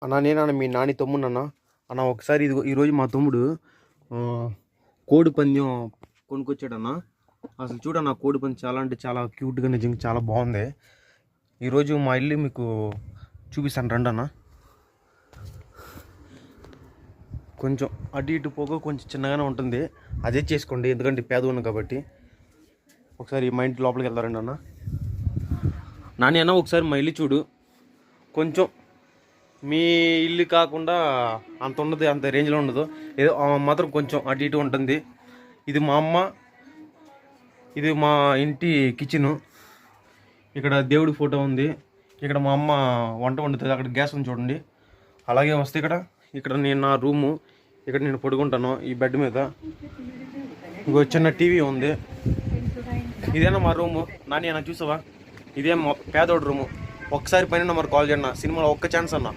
అన్న నేనన్న మీ నాని తమ్ముడు అన్న ఒకసారి ఇది ఈరోజు మా తమ్ముడు కోడి పందెం కొనుక్కొచ్చాడన్న. అసలు చూడన్న కోడి పందెం చాలా అంటే చాలా క్యూట్గా నిజంగా చాలా బాగుంది. ఈరోజు మా ఇల్లు మీకు చూపిస్తాను రండి అన్న. కొంచెం అటు ఇటు పోగా కొంచెం చిన్నగానే ఉంటుంది, అదే చేసుకోండి ఎందుకంటే పేదవాడిని కాబట్టి. ఒకసారి మా ఇంటి లోపలికి వెళ్తారండి అన్న. నాని అన్న ఒకసారి మా ఇల్లు చూడు, కొంచెం మీ ఇల్లు కాకుండా అంత ఉండదు, అంత రేంజ్లో ఉండదు, ఏదో మాత్రం కొంచెం అటు ఇటు ఉంటుంది. ఇది మా అమ్మ, ఇది మా ఇంటి కిచెను. ఇక్కడ దేవుడి ఫోటో ఉంది, ఇక్కడ మా అమ్మ వంట వండుతుంది, అక్కడ గ్యాస్ ఉంది చూడండి. అలాగే వస్తే ఇక్కడ నేను నా రూము, ఇక్కడ నేను పడుకుంటాను ఈ బెడ్ మీద. ఇంకో చిన్న టీవీ ఉంది. ఇదేనా మా రూము. నాని అన్న చూసావా, ఇదే మా పేదోడు రూము. ఒక్కసారి పైన మరి కాల్ చేయండి, సినిమాలో ఒక్క ఛాన్స్ అన్న.